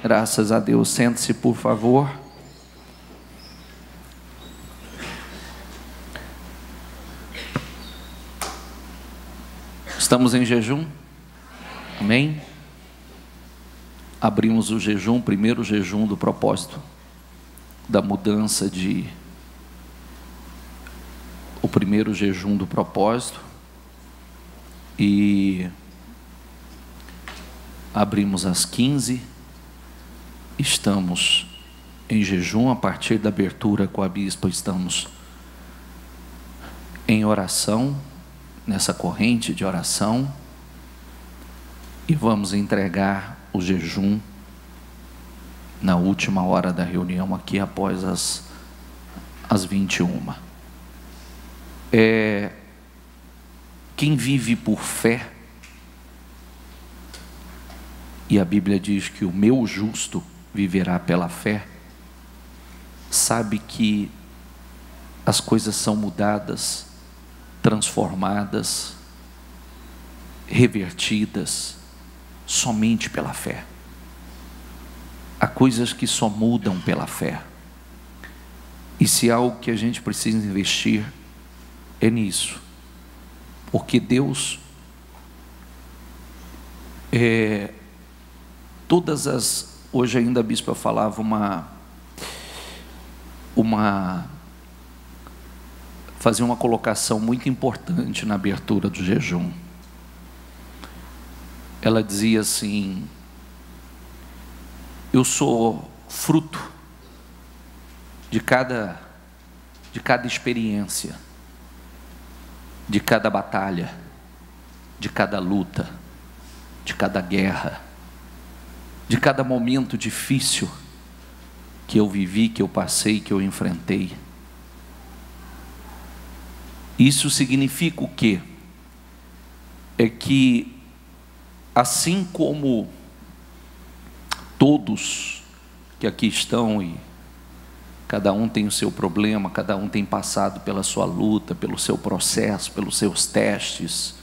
Graças a Deus. Sente-se, por favor. Estamos em jejum? Amém? Abrimos o jejum, primeiro jejum do propósito da mudança o primeiro jejum do propósito, e abrimos às 15. Estamos em jejum. A partir da abertura com a bispa, estamos em oração, nessa corrente de oração, e vamos entregar o jejum na última hora da reunião aqui, após as 21. Quem vive por fé, e a Bíblia diz que o meu justo viverá pela fé, sabe que as coisas são mudadas, transformadas, revertidas somente pela fé. Há coisas que só mudam pela fé, e se há algo que a gente precisa investir é nisso, porque Deus hoje ainda a bispa falava fazia uma colocação muito importante na abertura do jejum. Ela dizia assim: eu sou fruto de cada experiência, de cada batalha, de cada luta, de cada guerra, de cada momento difícil que eu vivi, que eu passei, que eu enfrentei. Isso significa o quê? É que assim como todos que aqui estão, e cada um tem o seu problema, cada um tem passado pela sua luta, pelo seu processo, pelos seus testes,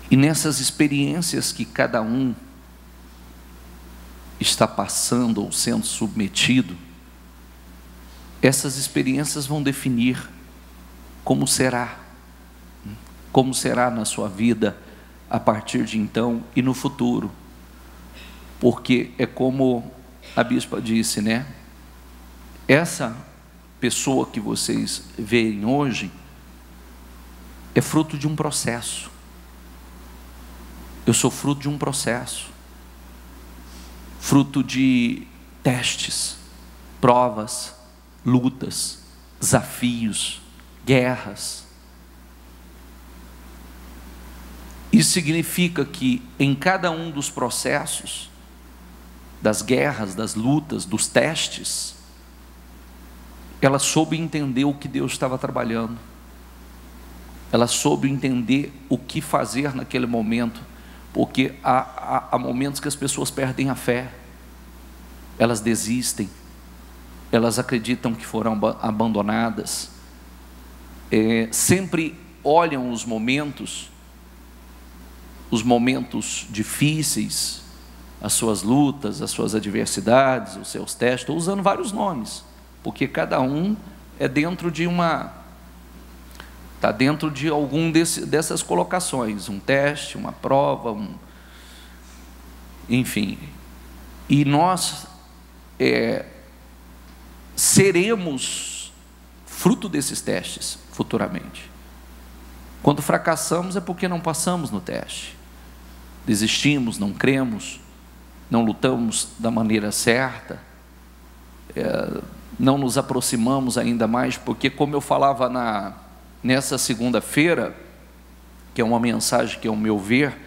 e nessas experiências que cada um está passando ou sendo submetido, essas experiências vão definir como será na sua vida a partir de então e no futuro. Porque é como a bispa disse, né? Essa pessoa que vocês veem hoje é fruto de um processo. Eu sou fruto de um processo, fruto de testes, provas, lutas, desafios, guerras. Isso significa que em cada um dos processos, das guerras, das lutas, dos testes, ela soube entender o que Deus estava trabalhando, ela soube entender o que fazer naquele momento, porque há momentos que as pessoas perdem a fé, elas desistem, elas acreditam que foram abandonadas, sempre olham os momentos difíceis, as suas lutas, as suas adversidades, os seus testes. Estou usando vários nomes, porque cada um é dentro de está dentro de algum dessas colocações, um teste, uma prova, enfim. E nós seremos fruto desses testes futuramente. Quando fracassamos é porque não passamos no teste, desistimos, não cremos, não lutamos da maneira certa, não nos aproximamos ainda mais, porque, como eu falava nessa segunda-feira, que é uma mensagem que, ao meu ver,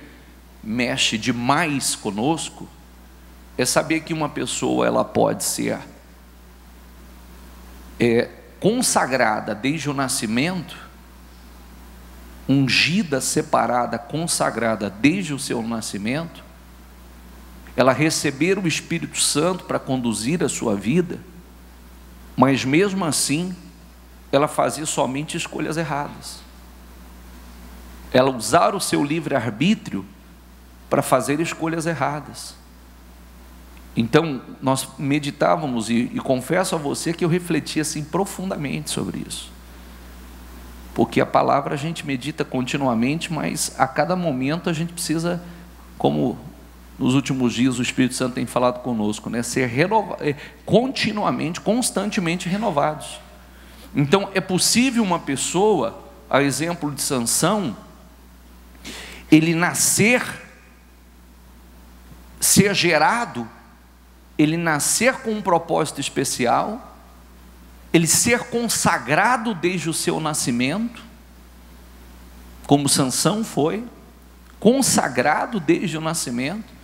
mexe demais conosco, é saber que uma pessoa ela pode ser consagrada desde o nascimento, ungida, separada, consagrada desde o seu nascimento, ela receber o Espírito Santo para conduzir a sua vida, mas mesmo assim ela fazia somente escolhas erradas, ela usar o seu livre-arbítrio para fazer escolhas erradas. Então, nós meditávamos, e confesso a você que eu refleti assim profundamente sobre isso. Porque a palavra a gente medita continuamente, mas a cada momento a gente precisa, como nos últimos dias o Espírito Santo tem falado conosco, né, ser continuamente, constantemente renovados. Então, é possível uma pessoa, a exemplo de Sansão, ele nascer, ser gerado, ele nascer com um propósito especial, ele ser consagrado desde o seu nascimento, como Sansão foi, consagrado desde o nascimento.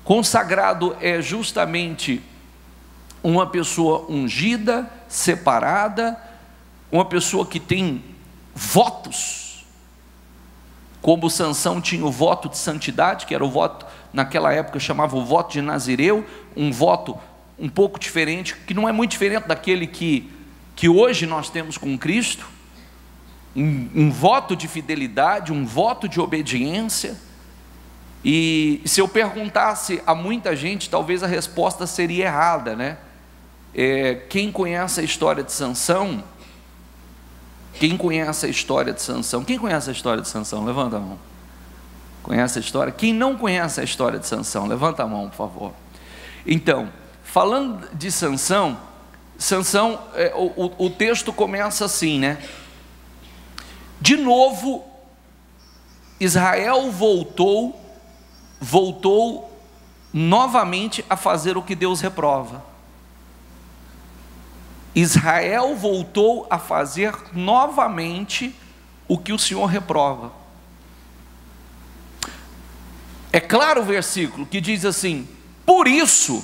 Consagrado é justamente uma pessoa ungida, separada, uma pessoa que tem votos, como Sansão tinha o voto de santidade, que era o voto, naquela época chamava o voto de Nazireu, um voto um pouco diferente, que não é muito diferente daquele que hoje nós temos com Cristo, um voto de fidelidade, um voto de obediência. E se eu perguntasse a muita gente, talvez a resposta seria errada, né? Quem conhece a história de Sansão? Quem conhece a história de Sansão? Quem conhece a história de Sansão? Levanta a mão. Conhece a história? Quem não conhece a história de Sansão? Levanta a mão, por favor. Então, falando de Sansão, o texto começa assim, né? De novo, Israel voltou novamente a fazer o que Deus reprova. Israel voltou a fazer novamente o que o Senhor reprova. É claro o versículo que diz assim: por isso,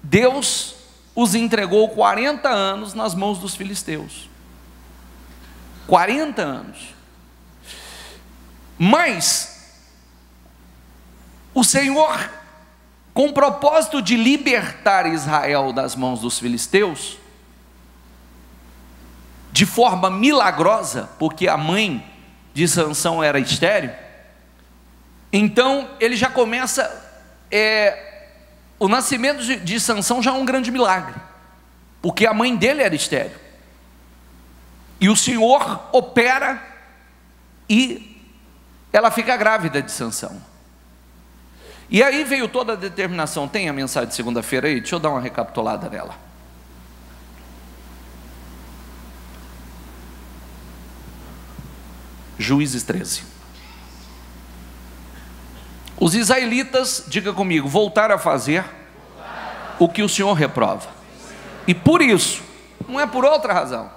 Deus os entregou 40 anos nas mãos dos filisteus. 40 anos. Mas o Senhor, com o propósito de libertar Israel das mãos dos filisteus, de forma milagrosa, porque a mãe de Sansão era estéril, então ele já começa, o nascimento de Sansão já é um grande milagre, porque a mãe dele era estéril, e o Senhor opera, e ela fica grávida de Sansão. E aí veio toda a determinação. Tem a mensagem de segunda-feira aí? Deixa eu dar uma recapitulada nela. Juízes 13. Os israelitas, diga comigo, voltaram a fazer o que o Senhor reprova. E por isso, não é por outra razão.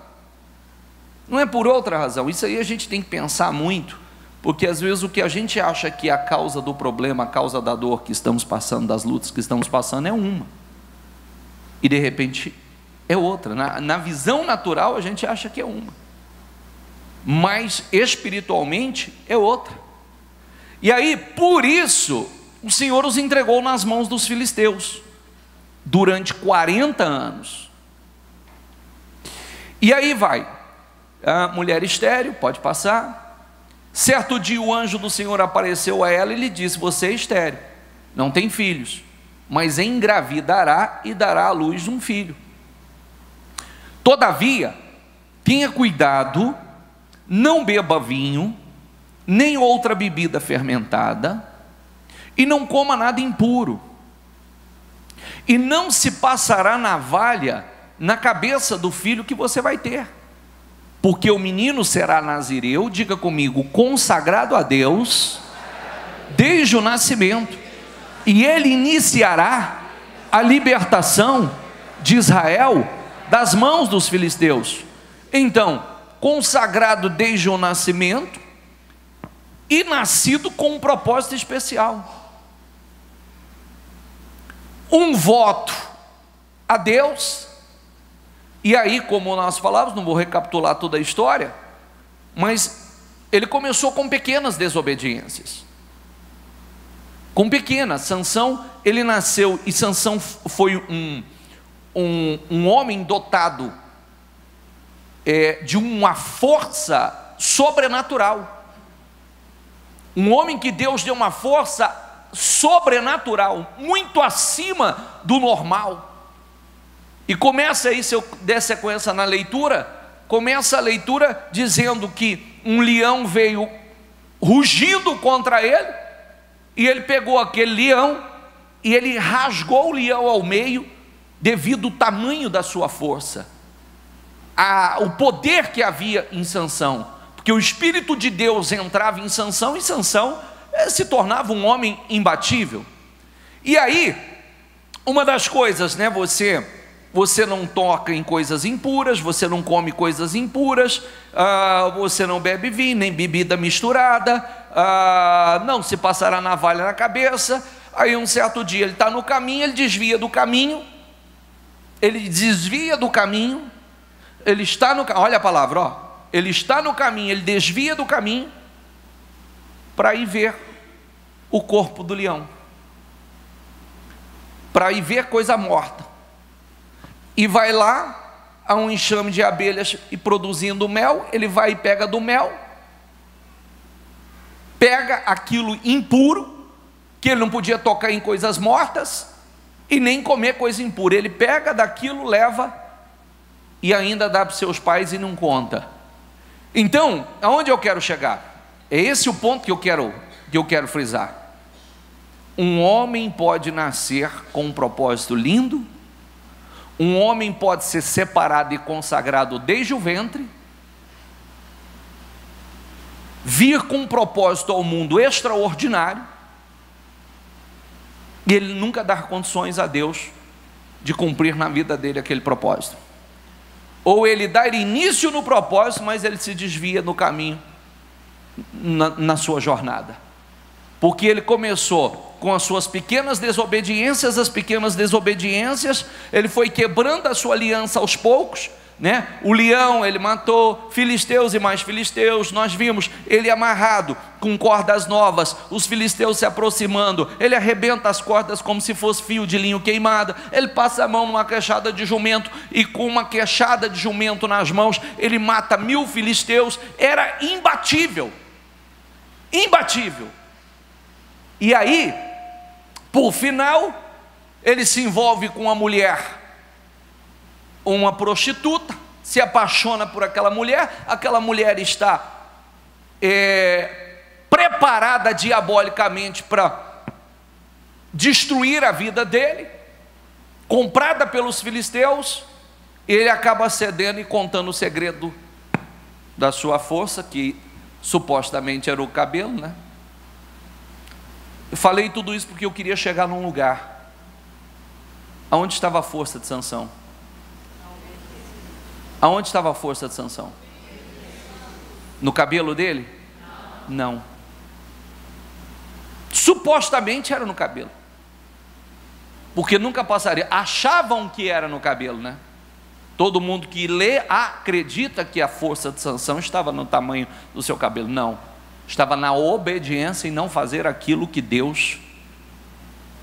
Não é por outra razão. Isso aí a gente tem que pensar muito, porque às vezes o que a gente acha que é a causa do problema, a causa da dor que estamos passando, das lutas que estamos passando, é uma, e de repente é outra. Na visão natural a gente acha que é uma, mas espiritualmente é outra. E aí, por isso, o Senhor os entregou nas mãos dos filisteus, durante 40 anos. E aí vai, a mulher estéril, pode passar. Certo dia o anjo do Senhor apareceu a ela e lhe disse: você é estéril, não tem filhos, mas engravidará e dará à luz um filho. Todavia, tenha cuidado, não beba vinho, nem outra bebida fermentada, e não coma nada impuro, e não se passará navalha na cabeça do filho que você vai ter, porque o menino será nazireu, diga comigo, consagrado a Deus, desde o nascimento, e ele iniciará a libertação de Israel das mãos dos filisteus. Então, consagrado desde o nascimento, e nascido com um propósito especial, um voto a Deus. E aí, como nós falamos, não vou recapitular toda a história, mas ele começou com pequenas desobediências, com pequenas. Sansão, ele nasceu, e Sansão foi um homem dotado de uma força sobrenatural, um homem que Deus deu uma força sobrenatural, muito acima do normal. E começa aí, se eu der sequência na leitura, começa a leitura dizendo que um leão veio rugindo contra ele, e ele pegou aquele leão, e ele rasgou o leão ao meio, devido ao tamanho da sua força, o poder que havia em Sansão, porque o Espírito de Deus entrava em Sansão, e Sansão se tornava um homem imbatível. E aí, uma das coisas, né, você não toca em coisas impuras, você não come coisas impuras, você não bebe vinho, nem bebida misturada, não se passará navalha na cabeça. Aí um certo dia ele está no caminho, ele desvia do caminho, ele está no, olha a palavra, ó, ele está no caminho, ele desvia do caminho, para ir ver o corpo do leão, para ir ver coisa morta, e vai lá a um enxame de abelhas e produzindo mel, ele vai e pega do mel, pega aquilo impuro, que ele não podia tocar em coisas mortas, e nem comer coisa impura, ele pega daquilo, leva, e ainda dá para os seus pais e não conta. Então, aonde eu quero chegar? É esse o ponto que eu quero frisar. Um homem pode nascer com um propósito lindo, um homem pode ser separado e consagrado desde o ventre, vir com um propósito ao mundo extraordinário, e ele nunca dar condições a Deus de cumprir na vida dele aquele propósito. Ou ele dar início no propósito, mas ele se desvia no caminho, na sua jornada, porque ele começou com as suas pequenas desobediências, ele foi quebrando a sua aliança aos poucos, né? O leão, ele matou filisteus e mais filisteus, nós vimos ele amarrado com cordas novas, os filisteus se aproximando, ele arrebenta as cordas como se fosse fio de linho queimado, ele passa a mão numa queixada de jumento, e com uma queixada de jumento nas mãos, ele mata 1000 filisteus, era imbatível, e aí, por final, ele se envolve com uma mulher, uma prostituta, se apaixona por aquela mulher está preparada diabolicamente para destruir a vida dele, comprada pelos filisteus, e ele acaba cedendo e contando o segredo da sua força, que supostamente era o cabelo, né? Eu falei tudo isso porque eu queria chegar num lugar aonde estava a força de Sansão. Aonde estava a força de Sansão? No cabelo dele? Não. Supostamente era no cabelo, porque nunca passaria. Achavam que era no cabelo, né? Todo mundo que lê acredita que a força de Sansão estava no tamanho do seu cabelo. Não, estava na obediência e não fazer aquilo que Deus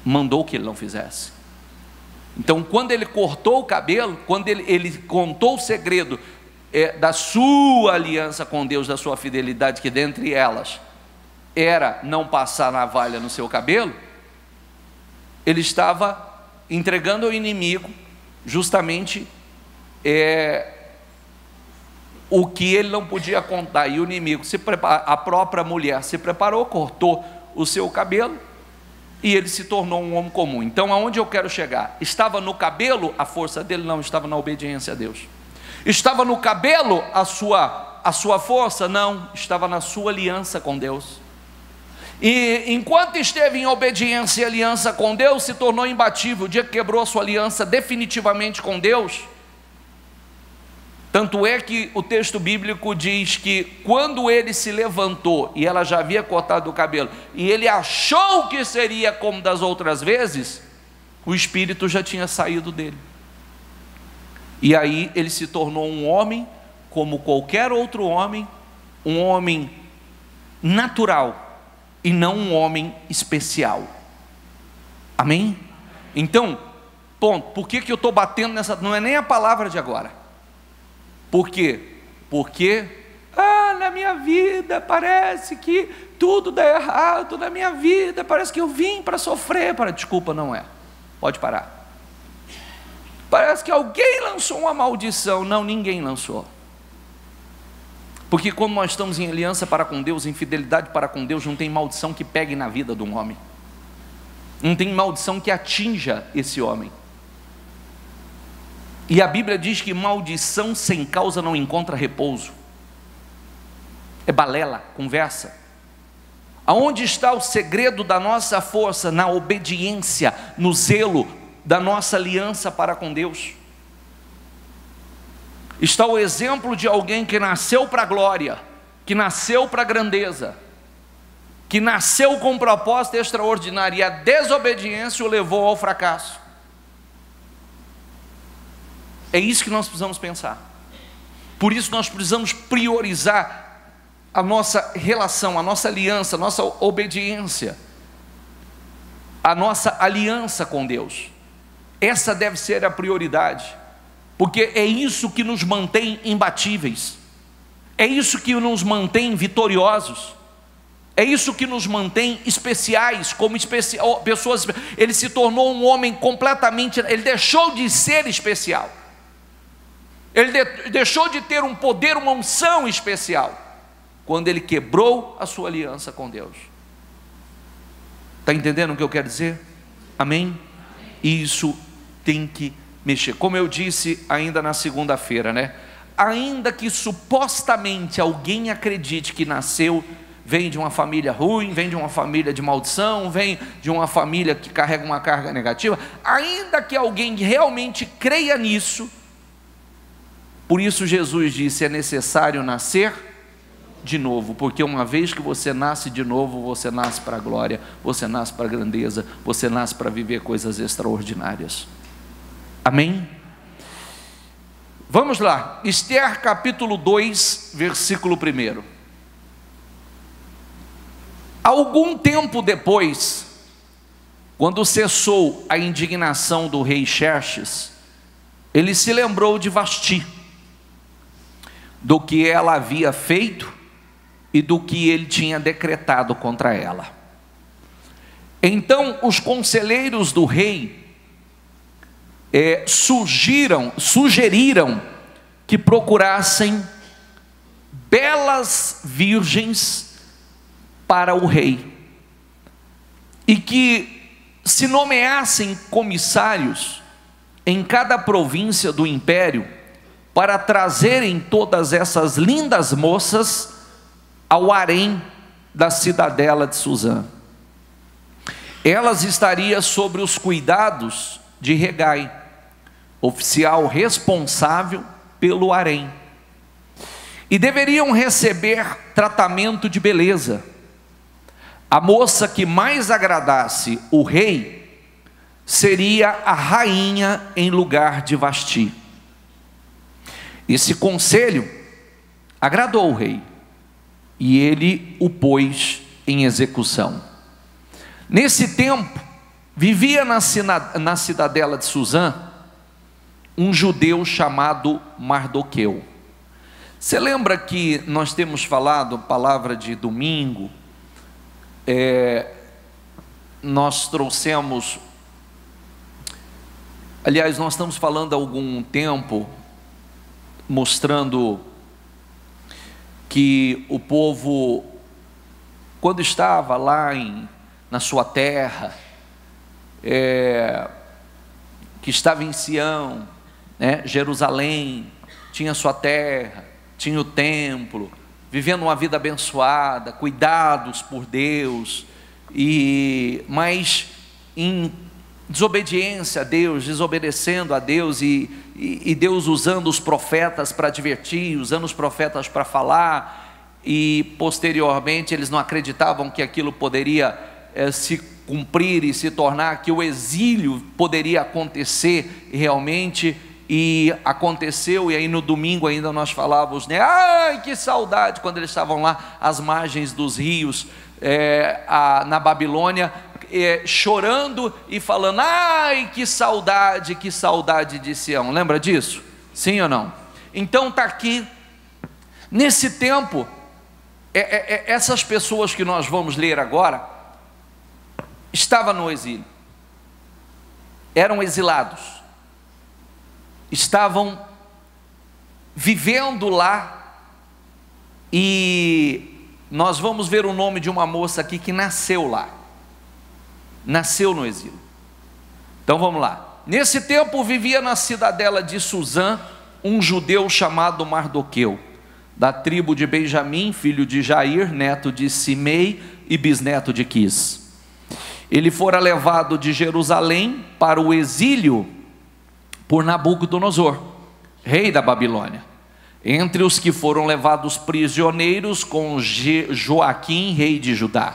mandou que ele não fizesse. Então, quando ele cortou o cabelo, quando ele contou o segredo da sua aliança com Deus, da sua fidelidade, que dentre elas era não passar navalha no seu cabelo, ele estava entregando ao inimigo justamente o que ele não podia contar. E o inimigo a própria mulher se preparou, cortou o seu cabelo, e ele se tornou um homem comum. Então, aonde eu quero chegar? Estava no cabelo a força dele? Não, estava na obediência a Deus. Estava no cabelo a sua força? Não, estava na sua aliança com Deus. E enquanto esteve em obediência e aliança com Deus, se tornou imbatível. O dia que quebrou a sua aliança definitivamente com Deus, tanto é que o texto bíblico diz que quando ele se levantou, e ela já havia cortado o cabelo, e ele achou que seria como das outras vezes, o espírito já tinha saído dele. E aí ele se tornou um homem como qualquer outro homem, um homem natural, e não um homem especial. Amém? Então, ponto. Por que eu estou batendo nessa? Não é nem a palavra de agora. Por quê? Porque, na minha vida parece que tudo dá errado, na minha vida parece que eu vim para sofrer. Desculpa, não é, pode parar. Parece que alguém lançou uma maldição. Não, ninguém lançou. Porque quando nós estamos em aliança para com Deus, em fidelidade para com Deus, não tem maldição que pegue na vida de um homem, não tem maldição que atinja esse homem. E a Bíblia diz que maldição sem causa não encontra repouso. É balela, conversa. Aonde está o segredo da nossa força? Na obediência, no zelo da nossa aliança para com Deus. Está o exemplo de alguém que nasceu para a glória, que nasceu para a grandeza, que nasceu com um propósito extraordinário, e a desobediência o levou ao fracasso. É isso que nós precisamos pensar. Por isso nós precisamos priorizar a nossa relação, a nossa aliança, a nossa obediência, a nossa aliança com Deus. Essa deve ser a prioridade, porque é isso que nos mantém imbatíveis, é isso que nos mantém vitoriosos, é isso que nos mantém especiais, como pessoas. Ele se tornou um homem completamente, ele deixou de ser especial, ele deixou de ter um poder, uma unção especial, quando ele quebrou a sua aliança com Deus. Está entendendo o que eu quero dizer? Amém? Isso tem que mexer. Como eu disse ainda na segunda-feira, né? Ainda que supostamente alguém acredite que nasceu, vem de uma família ruim, vem de uma família de maldição, vem de uma família que carrega uma carga negativa, ainda que alguém realmente creia nisso, por isso Jesus disse: é necessário nascer de novo, porque uma vez que você nasce de novo, você nasce para a glória, você nasce para a grandeza, você nasce para viver coisas extraordinárias. Amém? Vamos lá, Ester capítulo 2, versículo 1. Algum tempo depois, quando cessou a indignação do rei Xerxes, ele se lembrou de Vasti, do que ela havia feito e do que ele tinha decretado contra ela. Então os conselheiros do rei sugeriram que procurassem belas virgens para o rei, e que se nomeassem comissários em cada província do império, para trazerem todas essas lindas moças ao harém da cidadela de Suzã. Elas estariam sobre os cuidados de Hegai, oficial responsável pelo harém, e deveriam receber tratamento de beleza. A moça que mais agradasse o rei seria a rainha em lugar de Vasti. Esse conselho agradou o rei, e ele o pôs em execução. Nesse tempo, vivia na cidadela de Suzã um judeu chamado Mardoqueu. Você lembra que nós temos falado, palavra de domingo, nós trouxemos, aliás, nós estamos falando há algum tempo, mostrando que o povo, quando estava lá na sua terra, que estava em Sião, né, Jerusalém, tinha sua terra, tinha o templo, vivendo uma vida abençoada, cuidados por Deus, mas em desobediência a Deus, desobedecendo a Deus, e Deus usando os profetas para advertir, usando os profetas para falar, e posteriormente eles não acreditavam que aquilo poderia se cumprir e se tornar, que o exílio poderia acontecer realmente, e aconteceu. E aí no domingo ainda nós falávamos, né? Ai, que saudade, quando eles estavam lá às margens dos rios, na Babilônia, chorando e falando, ai, que saudade de Sião. Lembra disso? Sim ou não? Então está aqui, nesse tempo, essas pessoas que nós vamos ler agora estavam no exílio, eram exilados, estavam vivendo lá, e nós vamos ver o nome de uma moça aqui que nasceu lá, nasceu no exílio. Então vamos lá. Nesse tempo vivia na cidadela de Suzã um judeu chamado Mardoqueu, da tribo de Benjamim, filho de Jair, neto de Simei e bisneto de Quis. Ele fora levado de Jerusalém para o exílio por Nabucodonosor, rei da Babilônia. Entre os que foram levados prisioneiros com Joaquim, rei de Judá.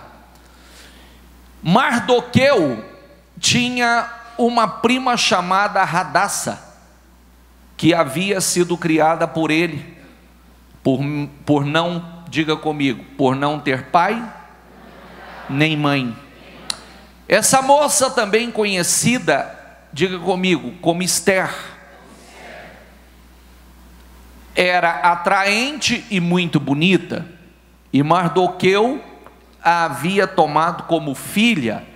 Mardoqueu tinha uma prima chamada Hadassa, que havia sido criada por ele, por não, diga comigo, por não ter pai nem mãe. Essa moça também conhecida, diga comigo, como Esther, era atraente e muito bonita, e Mardoqueu a havia tomado como filha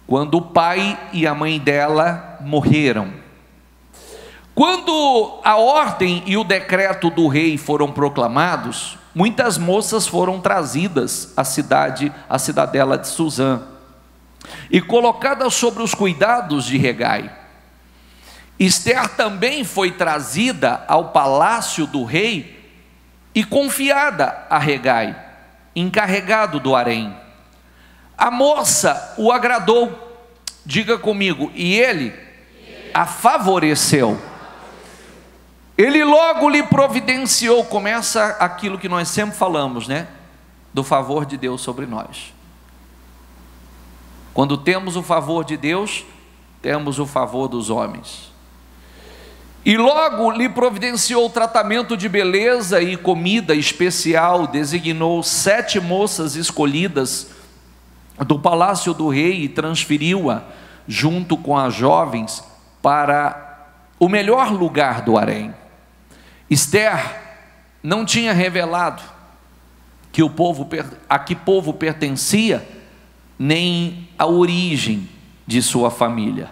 quando o pai e a mãe dela morreram. Quando a ordem e o decreto do rei foram proclamados, muitas moças foram trazidas à cidadela de Suzã e colocadas sobre os cuidados de Hegai. Esther também foi trazida ao palácio do rei e confiada a Hegai, encarregado do harém. A moça o agradou, diga comigo, e ele a favoreceu. Ele logo lhe providenciou. Começa aquilo que nós sempre falamos, né? Do favor de Deus sobre nós. Quando temos o favor de Deus, temos o favor dos homens. E logo lhe providenciou tratamento de beleza e comida especial, designou 7 moças escolhidas do palácio do rei e transferiu-a, junto com as jovens, para o melhor lugar do harém. Esther não tinha revelado a que povo pertencia, nem a origem de sua família,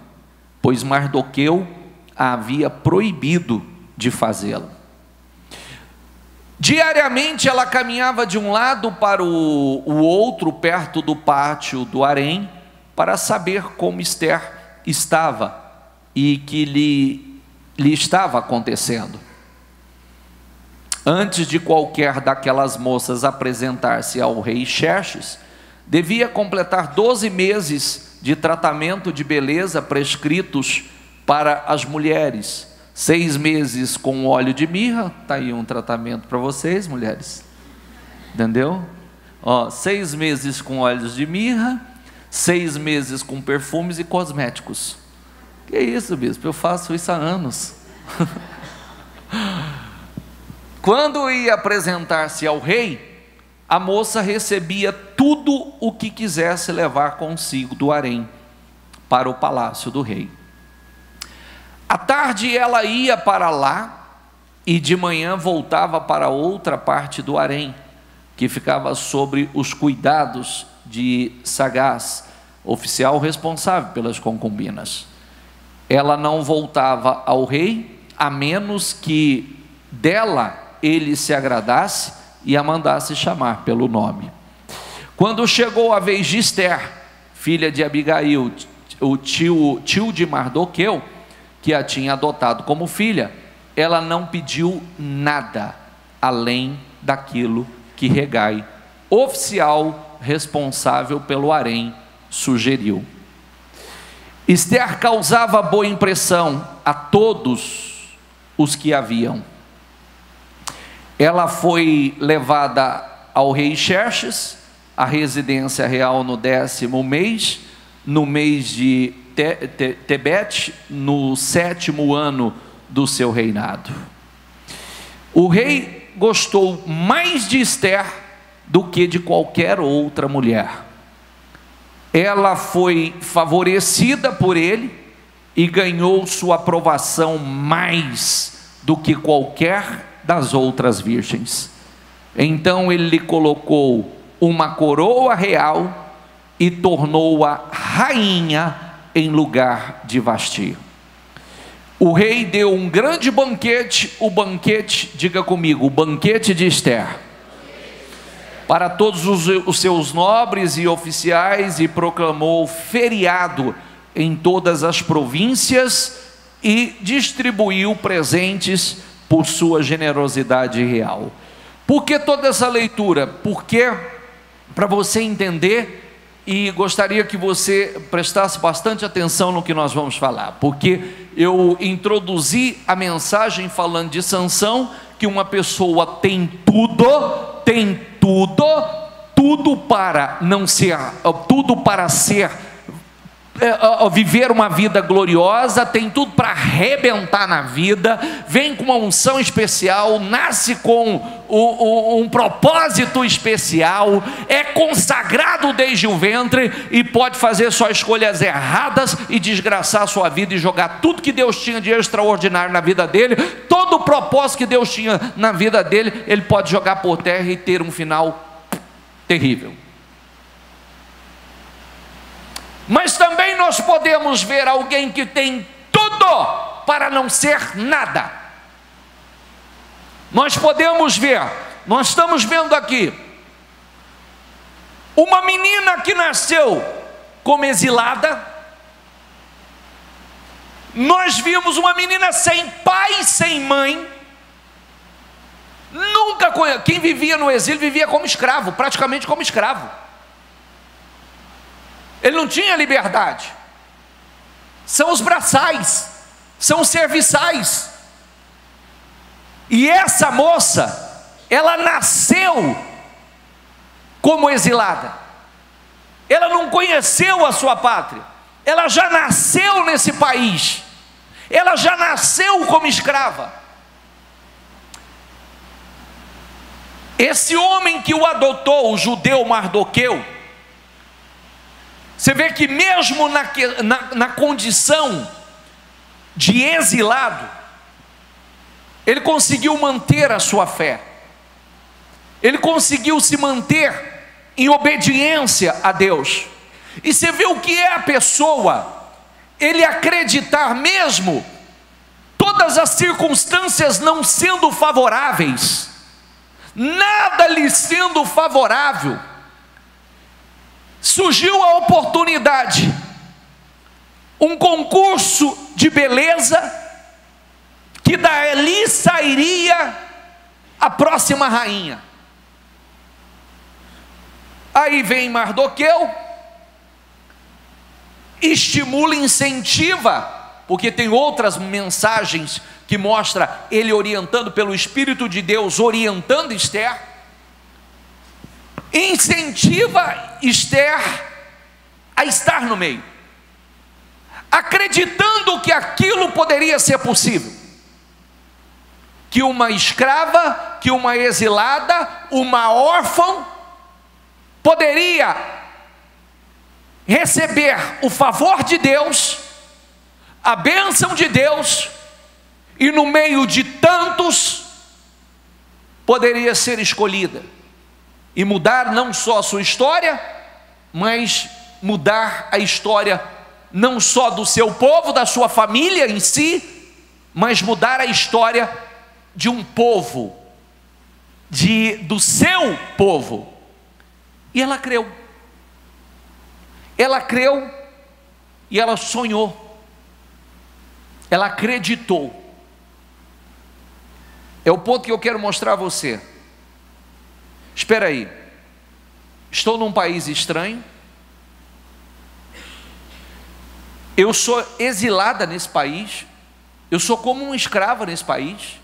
pois Mardoqueu a havia proibido de fazê-lo. Diariamente ela caminhava de um lado para o outro, perto do pátio do harém, para saber como Esther estava e que lhe estava acontecendo. Antes de qualquer daquelas moças apresentar-se ao rei Xerxes, devia completar 12 meses de tratamento de beleza prescritos para as mulheres. 6 meses com óleo de mirra, está aí um tratamento para vocês, mulheres, entendeu? 6 meses com óleos de mirra, 6 meses com perfumes e cosméticos. Que isso, bispo? Eu faço isso há anos. Quando ia apresentar-se ao rei, a moça recebia tudo o que quisesse levar consigo do harém para o palácio do rei. À tarde ela ia para lá e de manhã voltava para outra parte do harém, que ficava sobre os cuidados de Sagaz, oficial responsável pelas concubinas. Ela não voltava ao rei, a menos que dela ele se agradasse e a mandasse chamar pelo nome. Quando chegou a vez de Esther, filha de Abigail, o tio de Mardoqueu, que a tinha adotado como filha, ela não pediu nada além daquilo que Hegai, oficial responsável pelo harém, sugeriu. Esther causava boa impressão a todos os que a viam. Ela foi levada ao rei Xerxes, à residência real no 10º mês, no mês de Tebete, no 7º ano do seu reinado. O rei gostou mais de Esther do que de qualquer outra mulher. Ela foi favorecida por ele e ganhou sua aprovação mais do que qualquer das outras virgens. Então ele lhe colocou uma coroa real e tornou-a rainha em lugar de Vasti. O rei deu um grande banquete, o banquete, diga comigo, o banquete de Ester, para todos os seus nobres e oficiais, e proclamou feriado em todas as províncias e distribuiu presentes por sua generosidade real. Por que toda essa leitura? Porque, para você entender, e gostaria que você prestasse bastante atenção no que nós vamos falar, porque eu introduzi a mensagem falando de Sansão, que uma pessoa tem tudo para não ser, tudo para ser, viver uma vida gloriosa, tem tudo para arrebentar na vida, vem com uma unção especial, nasce com um propósito especial, é consagrado desde o ventre e pode fazer só escolhas erradas e desgraçar a sua vida e jogar tudo que Deus tinha de extraordinário na vida dele, todo o propósito que Deus tinha na vida dele, ele pode jogar por terra e ter um final terrível. Mas também nós podemos ver alguém que tem tudo para não ser nada. Nós podemos ver, nós estamos vendo aqui, uma menina que nasceu como exilada. Nós vimos uma menina sem pai, sem mãe. Quem vivia no exílio vivia como escravo, praticamente como escravo. Ele não tinha liberdade. São os braçais, são os serviçais. E essa moça, ela nasceu como exilada. Ela não conheceu a sua pátria. Ela já nasceu nesse país. Ela já nasceu como escrava. Esse homem que o adotou, o judeu Mardoqueu, você vê que mesmo na condição de exilado, ele conseguiu manter a sua fé, ele conseguiu se manter em obediência a Deus. E você vê o que é a pessoa, ele acreditar mesmo, todas as circunstâncias não sendo favoráveis, nada lhe sendo favorável, surgiu a oportunidade, um concurso de beleza, que dali sairia a próxima rainha. Aí vem Mardoqueu, estimula, incentiva, porque tem outras mensagens que mostra ele orientando pelo Espírito de Deus, orientando Ester, incentiva Ester a estar no meio, acreditando que aquilo poderia ser possível, que uma escrava, que uma exilada, uma órfã poderia receber o favor de Deus, a bênção de Deus, e no meio de tantos poderia ser escolhida e mudar não só a sua história, mas mudar a história não só do seu povo, da sua família em si, mas mudar a história de um povo, do seu povo. E ela creu e ela sonhou, ela acreditou. É o ponto que eu quero mostrar a você. Espera aí, estou num país estranho, eu sou exilada nesse país, eu sou como uma escrava nesse país.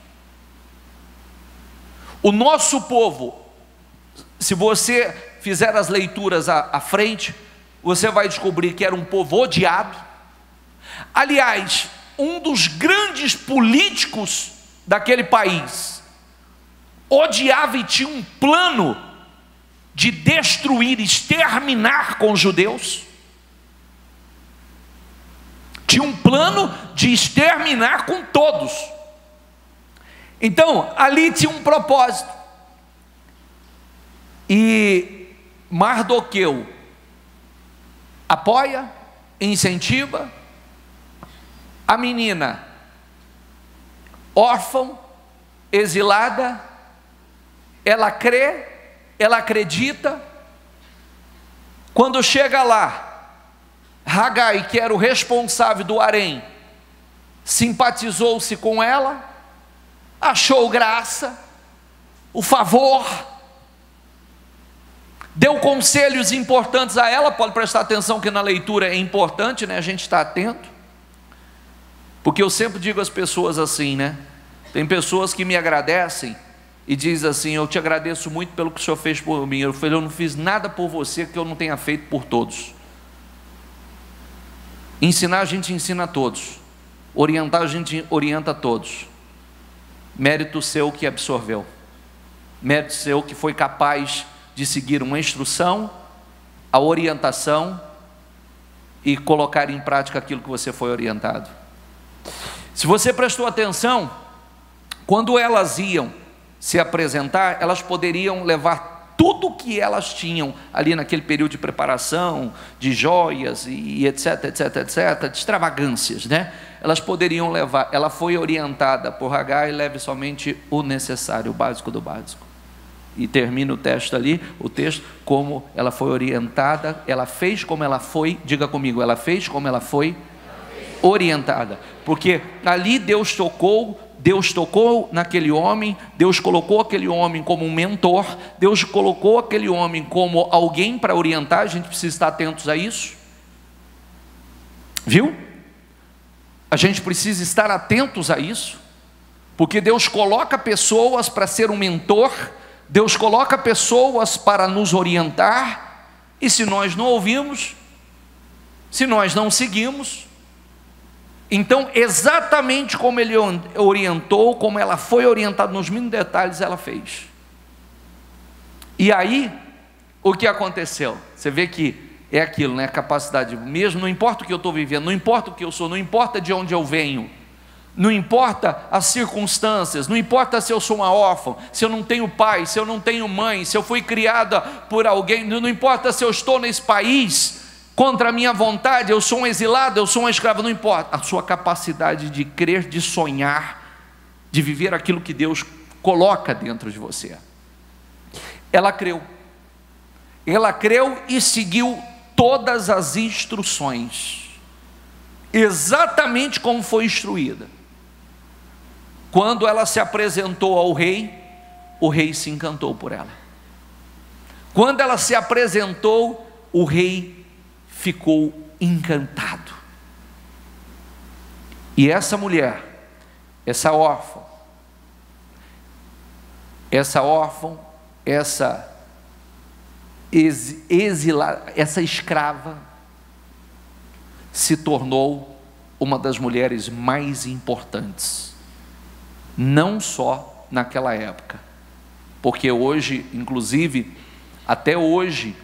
O nosso povo, se você fizer as leituras à frente, você vai descobrir que era um povo odiado. Aliás, um dos grandes políticos daquele país odiava e tinha um plano de destruir, exterminar com os judeus. Tinha um plano de exterminar com todos. Então, ali tinha um propósito. E Mardoqueu apoia, incentiva. A menina, órfã, exilada, ela crê, ela acredita. Quando chega lá, Hagai, que era o responsável do harém, simpatizou-se com ela, achou graça, o favor, deu conselhos importantes a ela. Pode prestar atenção que na leitura é importante, né? A gente está atento, porque eu sempre digo às pessoas assim, né? Tem pessoas que me agradecem e dizem assim: eu te agradeço muito pelo que o senhor fez por mim. Eu falei: eu não fiz nada por você que eu não tenha feito por todos. Ensinar, a gente ensina a todos. Orientar, a gente orienta a todos. Mérito seu que absorveu, mérito seu que foi capaz de seguir uma instrução, a orientação e colocar em prática aquilo que você foi orientado. Se você prestou atenção, quando elas iam se apresentar, elas poderiam levar tudo que elas tinham ali naquele período de preparação, de joias e etc, etc, etc, de extravagâncias, né? Elas poderiam levar. Ela foi orientada por Hagai: leve somente o necessário, o básico do básico. E termina o texto ali, o texto, como ela foi orientada, ela fez como ela foi, diga comigo, ela fez como ela foi orientada, porque ali Deus tocou naquele homem, Deus colocou aquele homem como um mentor, Deus colocou aquele homem como alguém para orientar. A gente precisa estar atentos a isso, viu? A gente precisa estar atentos a isso, porque Deus coloca pessoas para ser um mentor, Deus coloca pessoas para nos orientar, e se nós não ouvimos, se nós não seguimos, então exatamente como ele orientou, como ela foi orientada nos mínimos detalhes, ela fez. E aí, o que aconteceu? Você vê que é aquilo, né? Capacidade, mesmo, não importa o que eu estou vivendo, não importa o que eu sou, não importa de onde eu venho, não importa as circunstâncias, não importa se eu sou uma órfã, se eu não tenho pai, se eu não tenho mãe, se eu fui criada por alguém, não importa se eu estou nesse país contra a minha vontade, eu sou um exilado, eu sou um escravo, não importa. A sua capacidade de crer, de sonhar, de viver aquilo que Deus coloca dentro de você. Ela creu e seguiu todas as instruções, exatamente como foi instruída. Quando ela se apresentou ao rei, o rei se encantou por ela. Quando ela se apresentou, o rei ficou encantado. E essa mulher, essa órfã, essa exilada, essa escrava, se tornou uma das mulheres mais importantes, não só naquela época, porque hoje, inclusive, até hoje,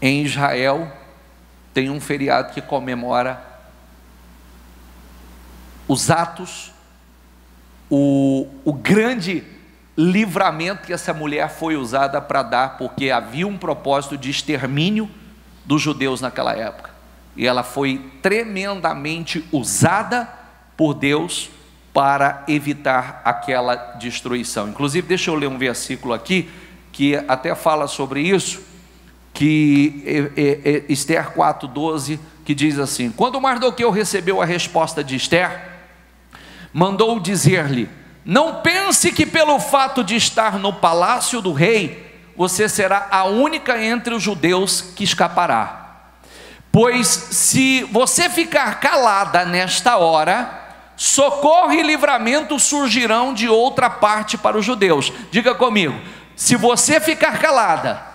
em Israel, tem um feriado que comemora os atos, o grande livramento que essa mulher foi usada para dar, porque havia um propósito de extermínio dos judeus naquela época, e ela foi tremendamente usada por Deus para evitar aquela destruição. Inclusive, deixa eu ler um versículo aqui, que até fala sobre isso, que Esther 4:12, que diz assim: quando Mardoqueu recebeu a resposta de Esther, mandou dizer-lhe: não pense que pelo fato de estar no palácio do rei, você será a única entre os judeus que escapará, pois se você ficar calada nesta hora, socorro e livramento surgirão de outra parte para os judeus. Diga comigo: se você ficar calada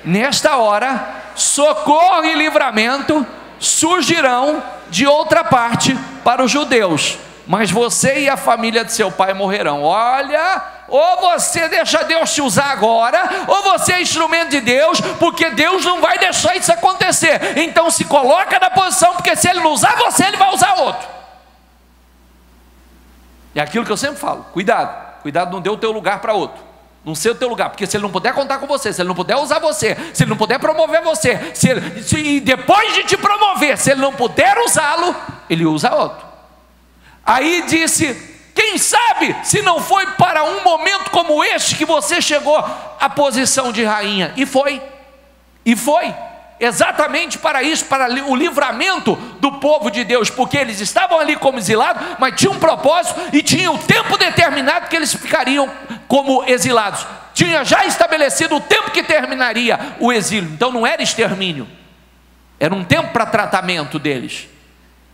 nesta hora, socorro e livramento surgirão de outra parte para os judeus, mas você e a família de seu pai morrerão. Olha, ou você deixa Deus te usar agora, ou você é instrumento de Deus, porque Deus não vai deixar isso acontecer. Então se coloca na posição, porque se Ele não usar você, Ele vai usar outro. É aquilo que eu sempre falo: cuidado, não dê o teu lugar para outro. não sei o teu lugar, porque se ele não puder contar com você, se ele não puder usar você, se ele não puder promover você, se depois de te promover, se ele não puder usá-lo, ele usa outro. Aí disse: quem sabe se não foi para um momento como este que você chegou à posição de rainha? E foi exatamente para isso, para o livramento do povo de Deus, porque eles estavam ali como exilados, mas tinha um propósito e tinha o tempo determinado que eles ficariam como exilados. Tinha já estabelecido o tempo que terminaria o exílio, então não era extermínio, era um tempo para tratamento deles.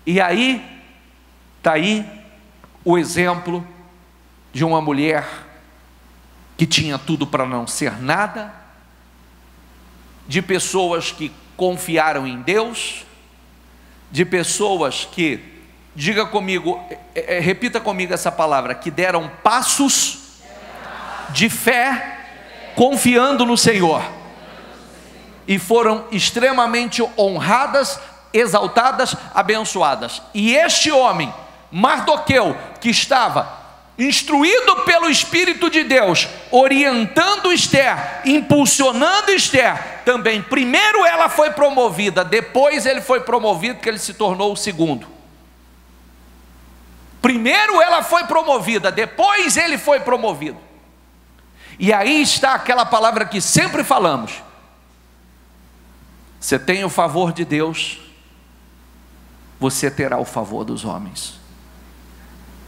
E aí, está aí o exemplo de uma mulher que tinha tudo para não ser nada, de pessoas que confiaram em Deus, de pessoas que, diga comigo, repita comigo essa palavra, que deram passos de fé, confiando no Senhor, e foram extremamente honradas, exaltadas, abençoadas. E este homem, Mardoqueu, que estava instruído pelo Espírito de Deus, orientando Esther, impulsionando Esther, também, primeiro ela foi promovida, depois ele foi promovido, porque ele se tornou o segundo. Primeiro ela foi promovida, depois ele foi promovido. E aí está aquela palavra que sempre falamos: você tem o favor de Deus, você terá o favor dos homens.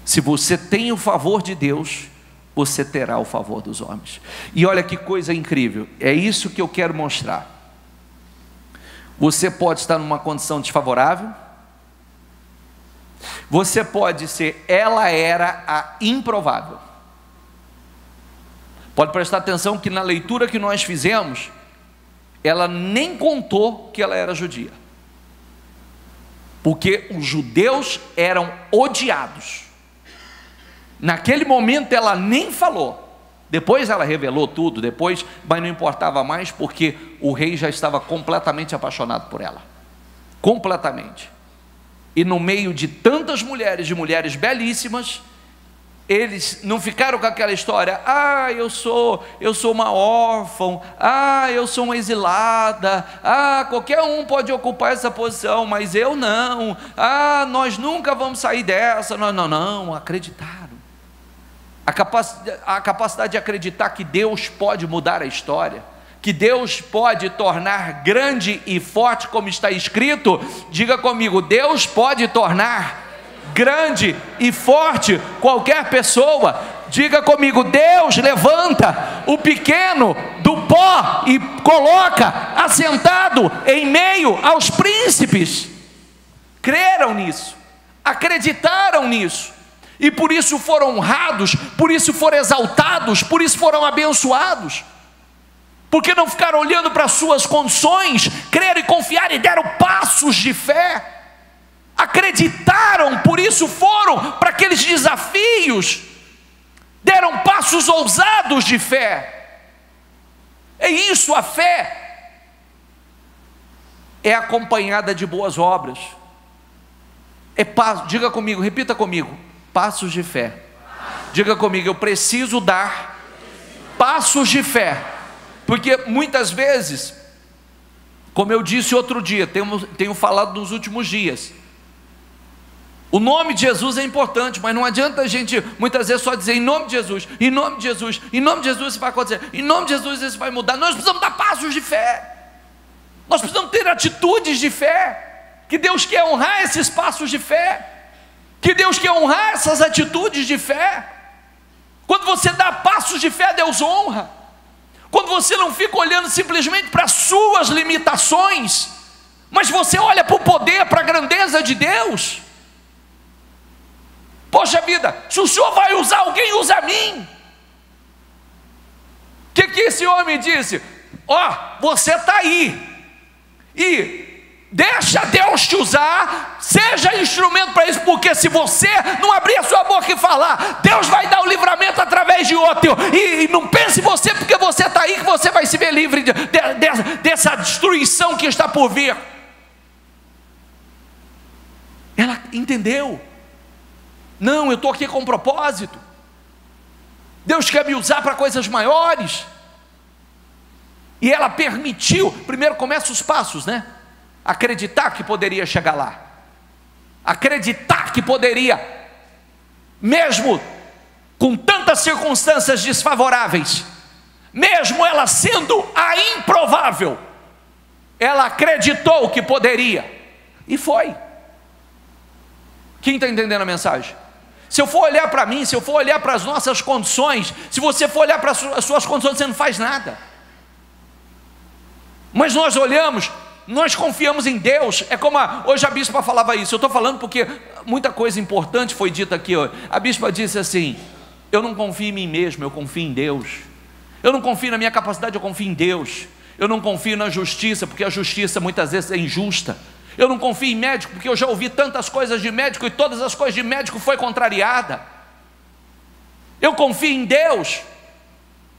Se você tem o favor de Deus, você terá o favor dos homens. E olha que coisa incrível, é isso que eu quero mostrar. Você pode estar numa condição desfavorável, você pode ser, ela era a improvável. Pode prestar atenção que na leitura que nós fizemos, ela nem contou que ela era judia, porque os judeus eram odiados. Naquele momento ela nem falou, depois ela revelou tudo, depois, mas não importava mais, porque o rei já estava completamente apaixonado por ela, completamente. E no meio de tantas mulheres, de mulheres belíssimas, eles não ficaram com aquela história: ah, eu sou uma órfã, ah, eu sou uma exilada, ah, qualquer um pode ocupar essa posição, mas eu não, ah, nós nunca vamos sair dessa. Não, acreditaram. A capacidade de acreditar que Deus pode mudar a história, que Deus pode tornar grande e forte, como está escrito. Diga comigo: Deus pode tornar grande e forte qualquer pessoa. Diga comigo: Deus levanta o pequeno do pó e coloca assentado em meio aos príncipes. Creram nisso, acreditaram nisso, e por isso foram honrados, por isso foram exaltados, por isso foram abençoados, porque não ficaram olhando para as suas condições, creram e confiaram e deram passos de fé, acreditaram, por isso foram para aqueles desafios, deram passos ousados de fé. É isso, a fé é acompanhada de boas obras. Diga comigo, repita comigo: passos de fé. Diga comigo: eu preciso dar passos de fé, porque muitas vezes, como eu disse outro dia, tenho falado nos últimos dias, o nome de Jesus é importante, mas não adianta a gente muitas vezes só dizer em nome de Jesus, em nome de Jesus, em nome de Jesus isso vai acontecer, em nome de Jesus isso vai mudar. Nós precisamos dar passos de fé, nós precisamos ter atitudes de fé, que Deus quer honrar esses passos de fé, que Deus quer honrar essas atitudes de fé. Quando você dá passos de fé, Deus honra. Quando você não fica olhando simplesmente para as suas limitações, mas você olha para o poder, para a grandeza de Deus. Poxa vida, se o Senhor vai usar alguém, usa a mim. O que esse homem disse? Você está aí, e deixa Deus te usar, seja instrumento para isso, porque se você não abrir a sua boca e falar, Deus vai dar o livramento através de outro. E não pense você, porque você está aí, que você vai se ver livre dessa destruição que está por vir. Ela entendeu: não, eu estou aqui com um propósito. Deus quer me usar para coisas maiores. E ela permitiu. Primeiro começa os passos, né? Acreditar que poderia chegar lá, acreditar que poderia, mesmo com tantas circunstâncias desfavoráveis, mesmo ela sendo a improvável, ela acreditou que poderia, e foi. Quem está entendendo a mensagem? Se eu for olhar para mim, se eu for olhar para as nossas condições, se você for olhar para as suas condições, você não faz nada. Mas nós olhamos, nós confiamos em Deus. É como hoje a bispa falava isso. Eu estou falando porque muita coisa importante foi dita aqui hoje. A bispa disse assim: eu não confio em mim mesmo, eu confio em Deus. Eu não confio na minha capacidade, eu confio em Deus. Eu não confio na justiça, porque a justiça muitas vezes é injusta. Eu não confio em médico, porque eu já ouvi tantas coisas de médico e todas as coisas de médico foi contrariada. Eu confio em Deus.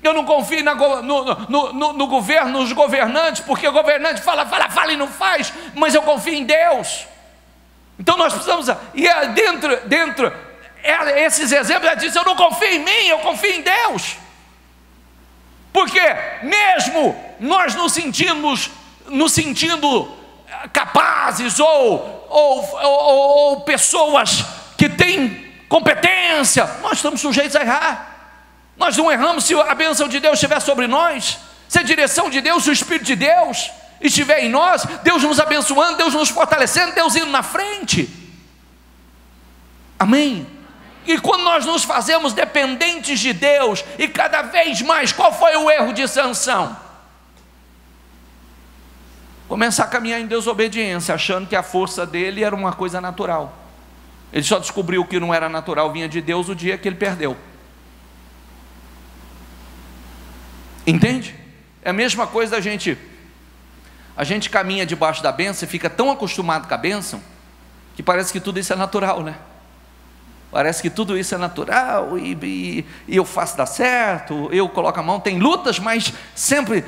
Eu não confio no governo, nos governantes, porque o governante fala e não faz, mas eu confio em Deus. Então nós precisamos, e esses exemplos, ela diz: eu não confio em mim, eu confio em Deus. Porque mesmo nós nos sentindo capazes, ou pessoas que têm competência, nós estamos sujeitos a errar. Nós não erramos se a bênção de Deus estiver sobre nós, se a direção de Deus, se o Espírito de Deus estiver em nós, Deus nos abençoando, Deus nos fortalecendo, Deus indo na frente. Amém? E quando nós nos fazemos dependentes de Deus, e cada vez mais, qual foi o erro de Sansão? Começar a caminhar em desobediência, achando que a força dele era uma coisa natural. Ele só descobriu que não era natural, vinha de Deus, o dia que ele perdeu. Entende? É a mesma coisa a gente caminha debaixo da bênção e fica tão acostumado com a bênção, que parece que tudo isso é natural, né? Parece que tudo isso é natural, e eu faço dar certo, eu coloco a mão. Tem lutas, mas sempre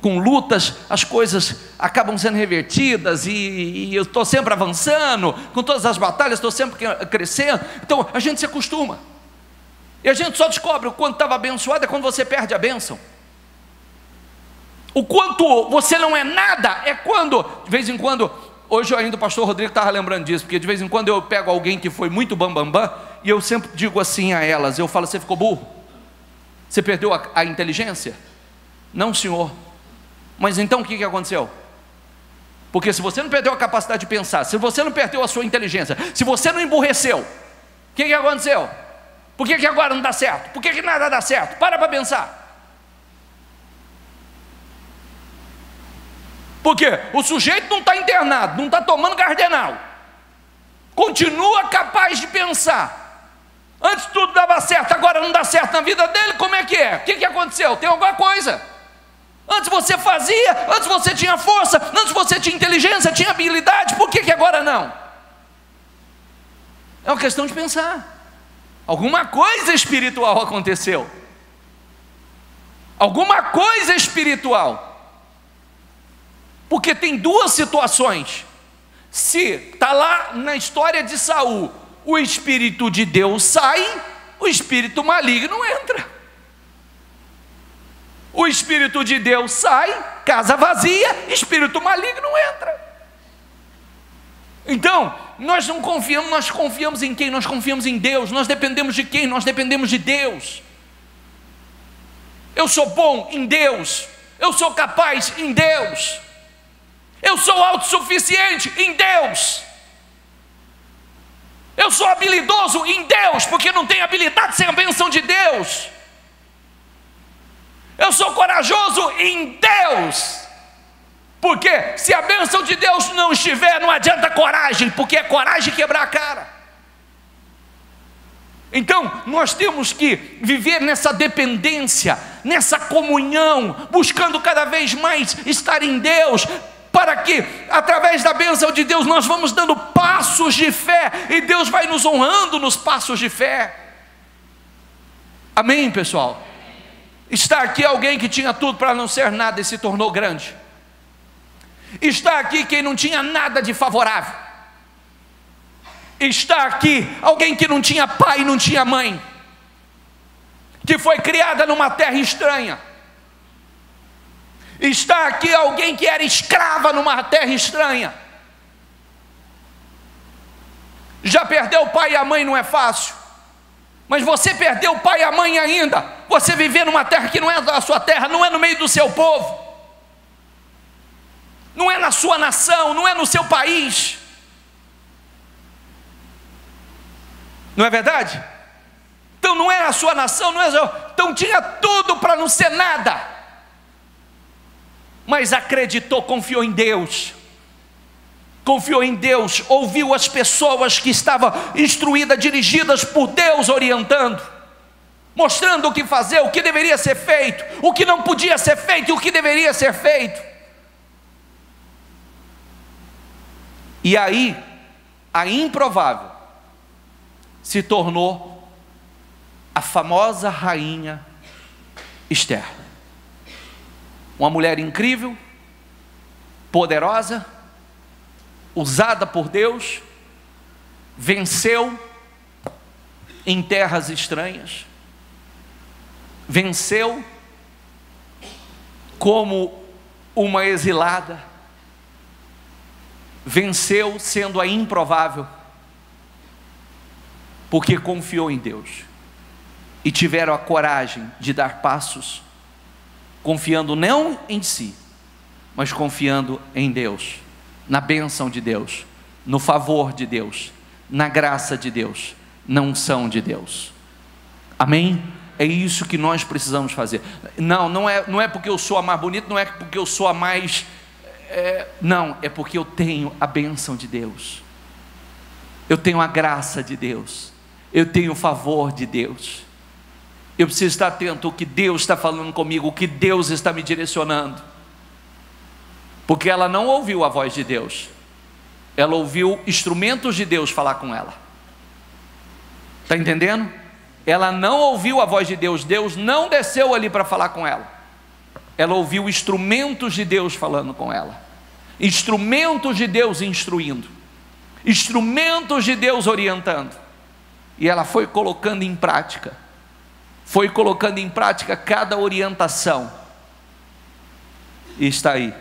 com lutas as coisas acabam sendo revertidas, e eu estou sempre avançando, com todas as batalhas estou sempre crescendo. Então a gente se acostuma, e a gente só descobre o quanto estava abençoado é quando você perde a bênção. O quanto você não é nada é quando, de vez em quando, hoje ainda o pastor Rodrigo estava lembrando disso, porque de vez em quando eu pego alguém que foi muito bambambam, e eu sempre digo assim a elas, eu falo: você ficou burro? Você perdeu a inteligência? Não, senhor. Mas então o que aconteceu? Porque se você não perdeu a capacidade de pensar, se você não perdeu a sua inteligência, se você não emburreceu, o que aconteceu? Por que agora não dá certo? Por que nada dá certo? Para pensar. Porque o sujeito não está internado, não está tomando cardenal, continua capaz de pensar. Antes tudo dava certo, agora não dá certo na vida dele. Como é que é? O que aconteceu? Tem alguma coisa. Antes você fazia, antes você tinha força, antes você tinha inteligência, tinha habilidade, por que agora não? É uma questão de pensar. Alguma coisa espiritual aconteceu. Alguma coisa espiritual. Porque tem duas situações. Se está lá na história de Saul, o Espírito de Deus sai, o espírito maligno entra. O Espírito de Deus sai, casa vazia, espírito maligno entra. Então, nós não confiamos, nós confiamos em quem? Nós confiamos em Deus. Nós dependemos de quem? Nós dependemos de Deus. Eu sou bom em Deus, eu sou capaz em Deus, eu sou autossuficiente em Deus, eu sou habilidoso em Deus, porque não tenho habilidade sem a bênção de Deus. Eu sou corajoso em Deus, porque se a bênção de Deus não estiver, não adianta coragem, porque é coragem quebrar a cara. Então nós temos que viver nessa dependência, nessa comunhão, buscando cada vez mais estar em Deus, para que através da bênção de Deus nós vamos dando passos de fé, e Deus vai nos honrando nos passos de fé. Amém, pessoal? Está aqui alguém que tinha tudo para não ser nada e se tornou grande. Está aqui quem não tinha nada de favorável. Está aqui alguém que não tinha pai e não tinha mãe. que foi criada numa terra estranha. Está aqui alguém que era escrava numa terra estranha. Já perdeu o pai e a mãe não é fácil, mas você perdeu o pai e a mãe ainda, você viver numa terra que não é da sua terra, não é no meio do seu povo, não é na sua nação, não é no seu país, não é verdade? Então não é a sua nação, não é então tinha tudo para não ser nada, mas acreditou, confiou em Deus, ouviu as pessoas que estavam instruídas, dirigidas por Deus, orientando, mostrando o que fazer, o que deveria ser feito, o que não podia ser feito e o que deveria ser feito. E aí, a improvável se tornou a famosa rainha Esther, uma mulher incrível, poderosa, usada por Deus, venceu em terras estranhas, venceu como uma exilada, venceu sendo a improvável, porque confiou em Deus, e tiveram a coragem de dar passos, confiando não em si, mas confiando em Deus, na bênção de Deus, no favor de Deus, na graça de Deus, na unção de Deus. Amém? É isso que nós precisamos fazer. Não é porque eu sou a mais bonita, não é porque eu sou a mais... não, é porque eu tenho a bênção de Deus, eu tenho a graça de Deus, eu tenho o favor de Deus. Eu preciso estar atento ao que Deus está falando comigo, o que Deus está me direcionando, porque ela não ouviu a voz de Deus, ela ouviu instrumentos de Deus falar com ela. Está entendendo? Ela não ouviu a voz de Deus, Deus não desceu ali para falar com ela, ela ouviu instrumentos de Deus falando com ela, instrumentos de Deus instruindo, instrumentos de Deus orientando, e ela foi colocando em prática, cada orientação, e está aí,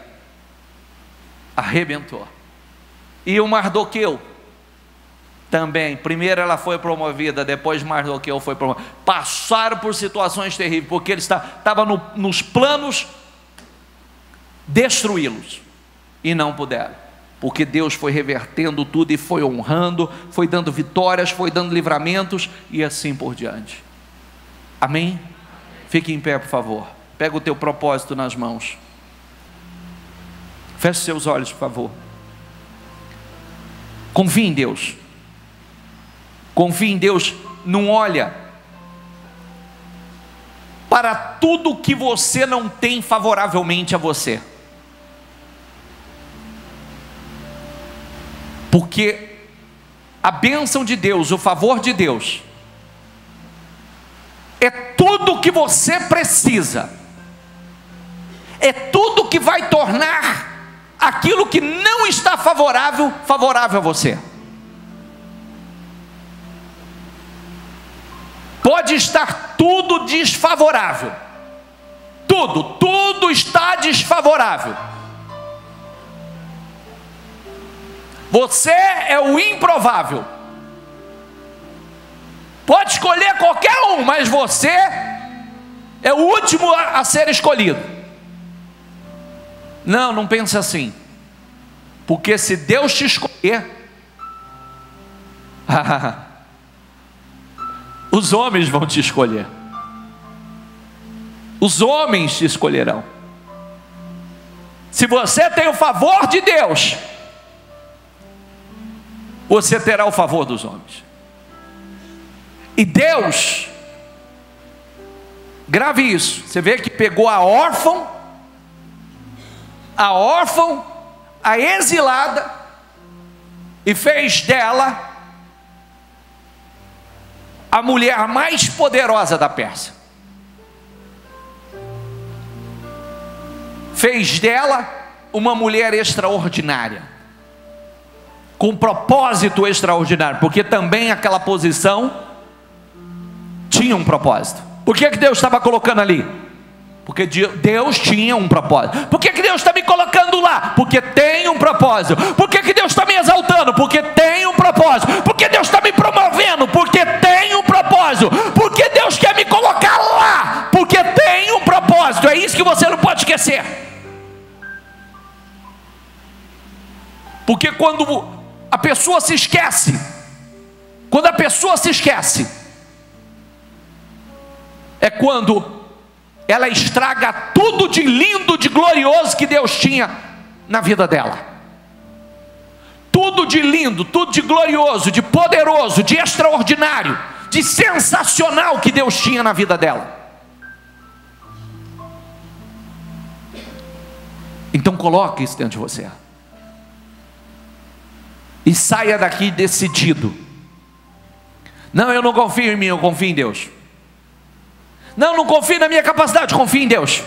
arrebentou. E o Mardoqueu também, primeiro ela foi promovida, depois Mardoqueu foi promovido, passaram por situações terríveis, porque ele estava nos planos destruí-los, e não puderam, porque Deus foi revertendo tudo, e foi honrando, foi dando vitórias, foi dando livramentos, e assim por diante. Amém? Fique em pé, por favor, pega o teu propósito nas mãos, feche seus olhos, por favor. Confie em Deus, confie em Deus, não olha para tudo que você não tem favoravelmente a você, porque a bênção de Deus, o favor de Deus, é tudo que você precisa, é tudo que vai tornar aquilo que não está favorável, favorável a você. Pode estar tudo desfavorável, tudo está desfavorável. Você é o improvável, pode escolher qualquer um, mas você é o último a ser escolhido. Não pense assim, porque se Deus te escolher, os homens vão te escolher, os homens te escolherão. Se você tem o favor de Deus, você terá o favor dos homens. E Deus, grave isso, você vê que pegou a órfã, a exilada, e fez dela a mulher mais poderosa da Pérsia. Fez dela uma mulher extraordinária, com propósito extraordinário, porque também aquela posição tinha um propósito. Por que Deus estava colocando ali? Porque Deus tinha um propósito. Por que Deus está me colocando lá? Porque tem um propósito. Por que Deus está me exaltando? Porque tem um propósito. Por que Deus está me promovendo? Porque tem um propósito. Por que Deus quer me colocar lá? Porque tem um propósito. É isso que você não pode esquecer. Porque quando a pessoa se esquece, é quando ela estraga tudo de lindo, de glorioso que Deus tinha na vida dela. Tudo de lindo, tudo de glorioso, de poderoso, de extraordinário, de sensacional que Deus tinha na vida dela. Então coloque isso dentro de você. E saia daqui decidido. Não, eu não confio em mim, eu confio em Deus. Não, não confio na minha capacidade, confio em Deus.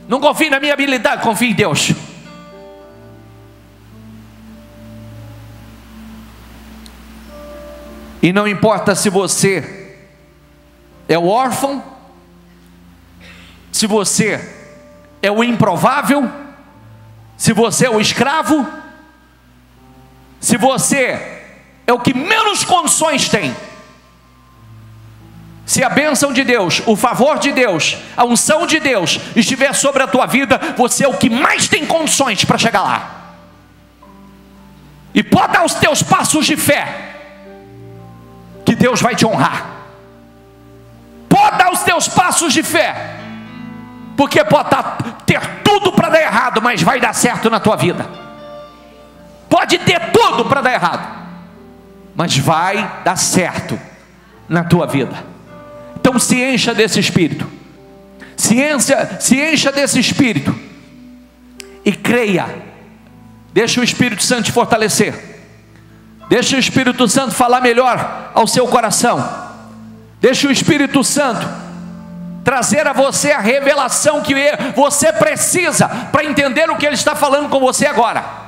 Não confio na minha habilidade, confio em Deus. E não importa se você é o órfão, se você é o improvável, se você é o escravo, se você é o que menos condições tem. Se a bênção de Deus, o favor de Deus, a unção de Deus estiver sobre a tua vida, você é o que mais tem condições para chegar lá. E pode dar os teus passos de fé, que Deus vai te honrar. Pode dar os teus passos de fé, porque pode ter tudo para dar errado, mas vai dar certo na tua vida. Pode ter tudo para dar errado, mas vai dar certo na tua vida. Então se encha desse espírito, se encha desse espírito e creia. Deixa o Espírito Santo te fortalecer, deixa o Espírito Santo falar melhor ao seu coração, deixa o Espírito Santo trazer a você a revelação que você precisa para entender o que Ele está falando com você agora.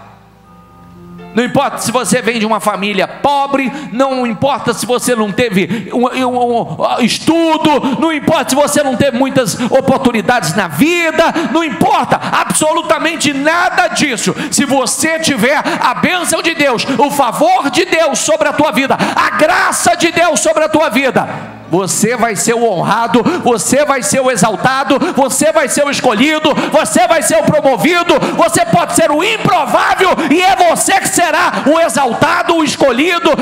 Não importa se você vem de uma família pobre, não importa se você não teve um estudo, não importa se você não teve muitas oportunidades na vida, não importa absolutamente nada disso. Se você tiver a bênção de Deus, o favor de Deus sobre a tua vida, a graça de Deus sobre a tua vida, você vai ser o honrado, você vai ser o exaltado, você vai ser o escolhido, você vai ser o promovido, você pode ser o improvável e é você que será o exaltado, o escolhido.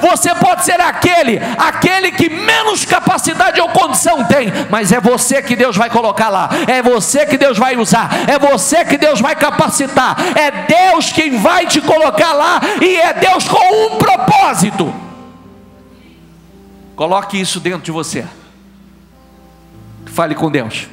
Você pode ser aquele que menos capacidade ou condição tem, mas é você que Deus vai colocar lá, é você que Deus vai usar, é você que Deus vai capacitar, é Deus quem vai te colocar lá, e é Deus com um propósito. Coloque isso dentro de você. Fale com Deus.